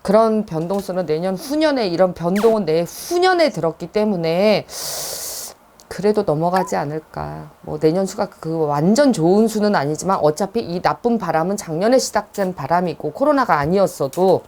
그런 변동수는 내년 후년에 이런 변동은 내 후년에 들었기 때문에 그래도 넘어가지 않을까. 뭐 내년 수가 그 완전 좋은 수는 아니지만 어차피 이 나쁜 바람은 작년에 시작된 바람이고 코로나가 아니었어도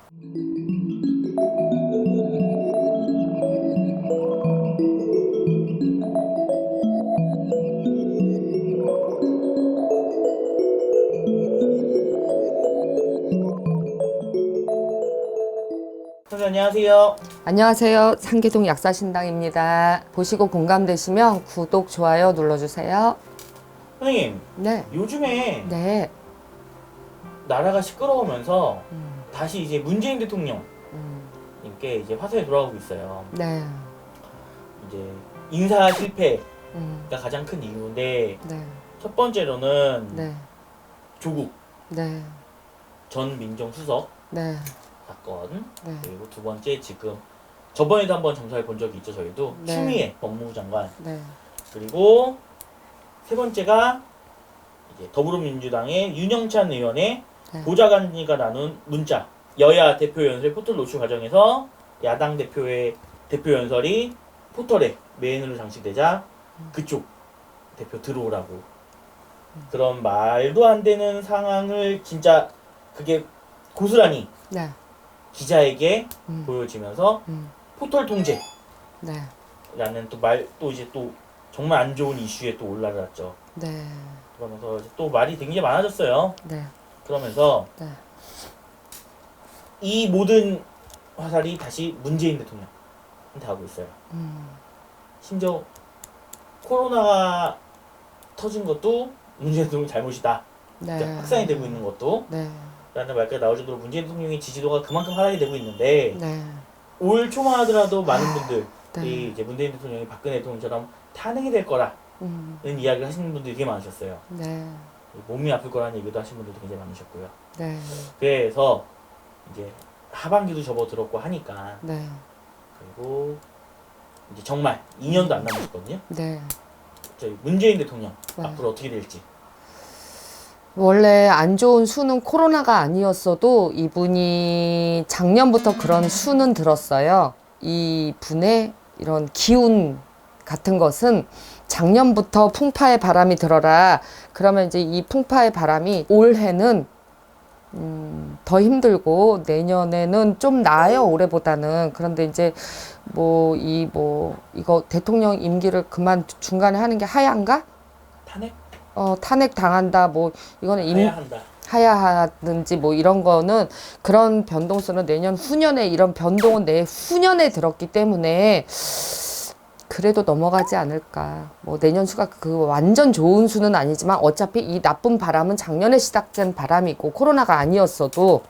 선생님 안녕하세요. 안녕하세요. 상계동 약사신당입니다. 보시고 공감되시면 구독, 좋아요 눌러주세요. 선생님 네. 요즘에 네. 나라가 시끄러우면서 음, 다시 이제 문재인 대통령님께 이제 화살이 돌아오고 있어요. 네. 이제 인사 실패가 음, 가장 큰 이유인데 네. 첫 번째로는 네. 조국 네. 전 민정수석 네. 사건, 네. 그리고 두 번째 지금 저번에도 한번 정사를 본 적이 있죠. 저희도 네. 추미애 법무부 장관, 네. 그리고 세 번째가 이제 더불어민주당의 윤영찬 의원의 네. 보좌관이가 나눈 문자, 여야 대표 연설 포털 노출 과정에서 야당 대표의 대표 연설이 포털에 메인으로 장식되자 그쪽 대표 들어오라고 그런 말도 안 되는 상황을 진짜 그게 고스란히 네. 기자에게 음. 보여지면서 포털 통제라는 네. 또 이제 또 정말 안 좋은 이슈에 또 올라갔죠. 네. 그러면서 이제 또 말이 굉장히 많아졌어요. 네. 그러면서 네. 이 모든 화살이 다시 문재인 대통령한테 가고 있어요. 심지어 코로나가 터진 것도 문재인 대통령 잘못이다. 네. 그러니까 확산이 되고 있는 것도 네. 라는 말까지 나올 정도로 문재인 대통령의 지지도가 그만큼 하락이 되고 있는데 네. 올 초만 하더라도 많은 분들이 네. 이제 문재인 대통령이 박근혜 대통령처럼 탄핵이 될 거라는 이야기를 하시는 분들이 되게 많으셨어요. 네. 몸이 아플 거라는 얘기도 하시는 분들도 굉장히 많으셨고요. 네. 그래서 이제 하반기도 접어들었고 하니까 네. 그리고 이제 정말 2년도 안 남았거든요. 네. 저희 문재인 대통령 네. 앞으로 어떻게 될지. 원래 안 좋은 수는 코로나가 아니었어도 이분이 작년부터 그런 수는 들었어요. 이분의 이런 기운 같은 것은 작년부터 풍파의 바람이 들어라. 그러면 이제 이 풍파의 바람이 올해는 더 힘들고 내년에는 좀 나아요, 올해보다는. 그런데 이제 이거 대통령 임기를 그만 중간에 하는 게 하야인가? 탄핵? 탄핵 당한다, 이거는 해야 한다. 하야하든지 이런 거는 그런 변동수는 내년 후년에 이런 변동은 내 후년에 들었기 때문에 그래도 넘어가지 않을까. 내년 수가 그 완전 좋은 수는 아니지만 어차피 이 나쁜 바람은 작년에 시작된 바람이고 코로나가 아니었어도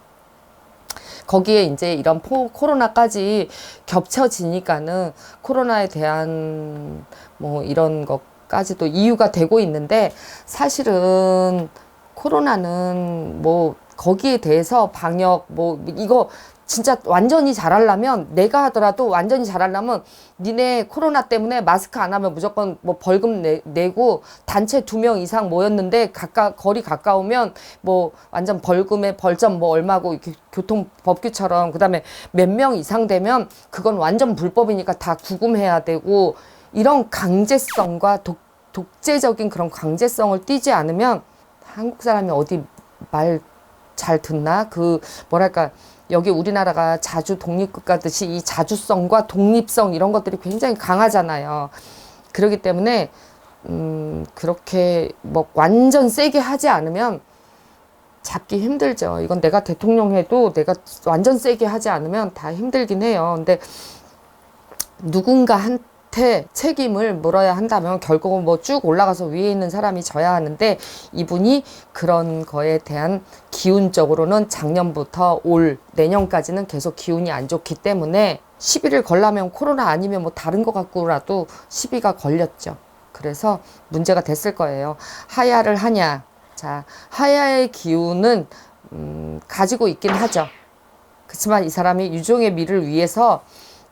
거기에 이제 이런 코로나까지 겹쳐지니까는 코로나에 대한 이런 것까지도 이유가 되고 있는데 사실은 코로나는 거기에 대해서 방역 이거 진짜 완전히 잘하려면 내가 하더라도 완전히 잘하려면 니네 코로나 때문에 마스크 안 하면 무조건 벌금 내고 단체 2명 이상 모였는데 거리 가까우면 완전 벌금에 벌점 얼마고 이렇게 교통 법규처럼 그다음에 몇 명 이상 되면 그건 완전 불법이니까 다 구금해야 되고 이런 강제성과 독재적인 그런 강제성을 띠지 않으면 한국 사람이 어디 말 잘 듣나? 여기 우리나라가 자주 독립국 가듯이 이 자주성과 독립성 이런 것들이 굉장히 강하잖아요. 그렇기 때문에 그렇게 완전 세게 하지 않으면 잡기 힘들죠. 이건 내가 대통령 해도 내가 완전 세게 하지 않으면 다 힘들긴 해요. 근데 누군가한테 책임을 물어야 한다면 결국은 쭉 올라가서 위에 있는 사람이 져야 하는데 이분이 그런 거에 대한 기운적으로는 작년부터 올 내년까지는 계속 기운이 안 좋기 때문에 시비를 걸려면 코로나 아니면 다른 거 갖고라도 시비가 걸렸죠. 그래서 문제가 됐을 거예요. 하야를 하냐. 자, 하야의 기운은 가지고 있긴 하죠. 그렇지만 이 사람이 유종의 미를 위해서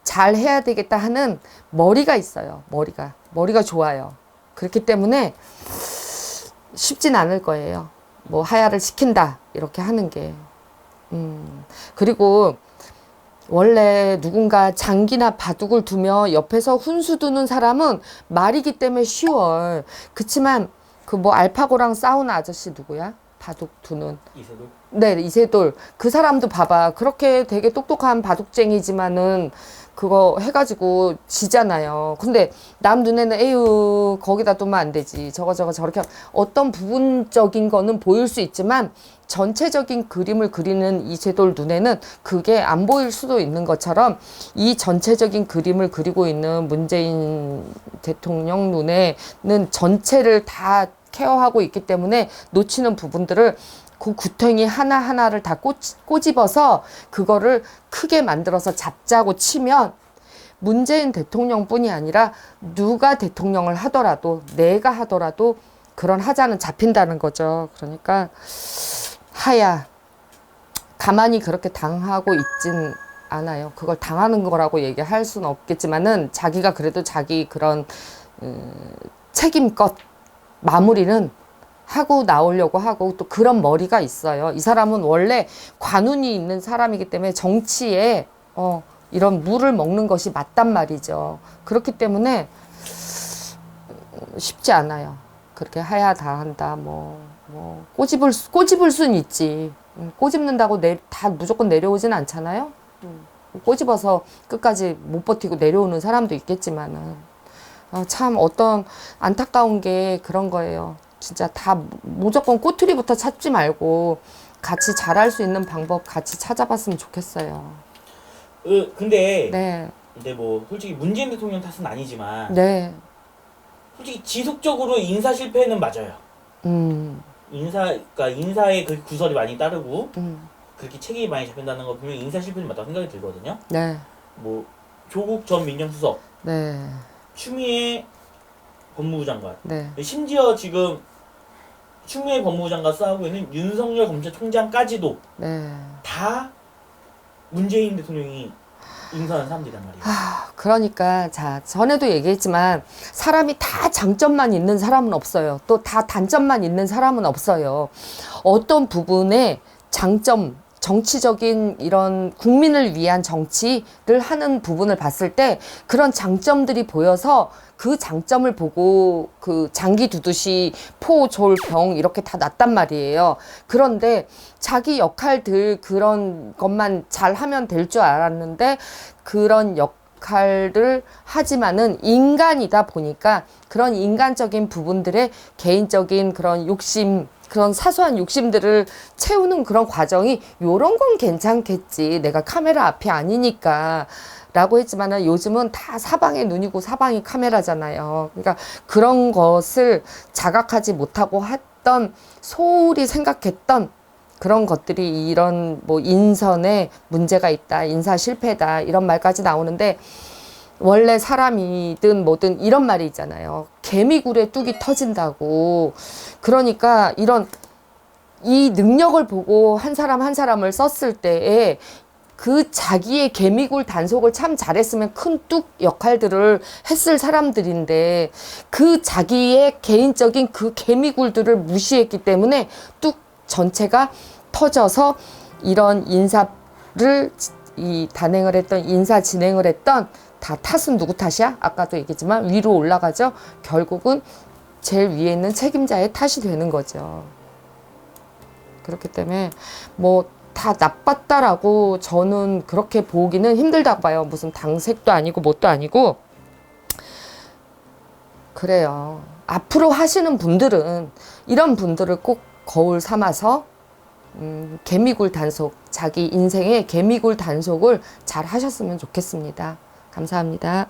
잘 해야 되겠다 하는 머리가 있어요. 머리가 좋아요. 그렇기 때문에 쉽진 않을 거예요. 하야를 시킨다 이렇게 하는 게. 그리고 원래 누군가 장기나 바둑을 두며 옆에서 훈수 두는 사람은 말이기 때문에 쉬워. 그치만 그 뭐 알파고랑 싸우는 아저씨 누구야? 바둑 두는. 이세돌. 네, 이세돌. 그 사람도 봐봐. 그렇게 되게 똑똑한 바둑쟁이지만은 그거 해가지고 지잖아요. 근데 남 눈에는 에휴 거기다 두면 안 되지. 저거 저렇게 어떤 부분적인 거는 보일 수 있지만 전체적인 그림을 그리는 이세돌 눈에는 그게 안 보일 수도 있는 것처럼 이 전체적인 그림을 그리고 있는 문재인 대통령 눈에는 전체를 다 케어하고 있기 때문에 놓치는 부분들을 그 구덩이 하나하나를 다 꼬집어서 그거를 크게 만들어서 잡자고 치면 문재인 대통령뿐이 아니라 누가 대통령을 하더라도 내가 하더라도 그런 하자는 잡힌다는 거죠. 그러니까 하야 가만히 그렇게 당하고 있진 않아요. 그걸 당하는 거라고 얘기할 수는 없겠지만은 자기가 그래도 자기 그런 책임껏 마무리는 하고 나오려고 하고 또 그런 머리가 있어요. 이 사람은 원래 관운이 있는 사람이기 때문에 정치에 이런 물을 먹는 것이 맞단 말이죠. 그렇기 때문에 쉽지 않아요. 그렇게 하야 다 한다 꼬집을 수는 있지. 꼬집는다고 다 무조건 내려오진 않잖아요. 꼬집어서 끝까지 못 버티고 내려오는 사람도 있겠지만은 참 어떤 안타까운 게 그런 거예요. 진짜 다 무조건 꼬투리부터 찾지 말고 같이 잘할 수 있는 방법 같이 찾아봤으면 좋겠어요. 근데 네. 뭐 솔직히 문재인 대통령 탓은 아니지만 네. 솔직히 지속적으로 인사 실패는 맞아요. 그러니까 인사에 그 구설이 많이 따르고 그렇게 책임이 많이 잡힌다는 거 보면 인사 실패는 맞다고 생각이 들거든요. 네. 뭐 조국 전 민정수석, 네. 추미애 법무부 장관, 네. 심지어 지금 추미애 법무부 장관 싸우고 있는 윤석열 검찰총장까지도 네. 다 문재인 대통령이 인사한 사람들이란 말이에요. 그러니까 자 전에도 얘기했지만 사람이 다 장점만 있는 사람은 없어요. 또 다 단점만 있는 사람은 없어요. 어떤 부분에 장점 정치적인 이런 국민을 위한 정치를 하는 부분을 봤을 때 그런 장점들이 보여서 그 장점을 보고 그 장기 두듯이 포, 졸, 병 이렇게 다 났단 말이에요. 그런데 자기 역할들 그런 것만 잘 하면 될 줄 알았는데 그런 역할을 하지만은 인간이다 보니까 그런 인간적인 부분들의 개인적인 그런 욕심 그런 사소한 욕심들을 채우는 그런 과정이 요런 건 괜찮겠지. 내가 카메라 앞이 아니니까. 라고 했지만은 요즘은 다 사방에 눈이고 사방이 카메라잖아요. 그러니까 그런 것을 자각하지 못하고 했던 소홀히 생각했던 그런 것들이 이런 뭐 인선에 문제가 있다. 인사 실패다. 이런 말까지 나오는데 원래 사람이든 뭐든 이런 말이 있잖아요. 개미굴에 뚝이 터진다고. 그러니까 이 능력을 보고 한 사람 한 사람을 썼을 때에 그 자기의 개미굴 단속을 참 잘했으면 큰 뚝 역할들을 했을 사람들인데 그 자기의 개인적인 그 개미굴들을 무시했기 때문에 뚝 전체가 터져서 이런 인사를 단행을 했던 인사 진행을 했던 다 탓은 누구 탓이야? 아까도 얘기했지만 위로 올라가죠. 결국은 제일 위에 있는 책임자의 탓이 되는 거죠. 그렇기 때문에 뭐 다 나빴다라고 저는 그렇게 보기는 힘들다고 봐요. 무슨 당색도 아니고 뭣도 아니고 그래요. 앞으로 하시는 분들은 이런 분들을 꼭 거울 삼아서 개미굴 단속, 자기 인생의 개미굴 단속을 잘 하셨으면 좋겠습니다. 감사합니다.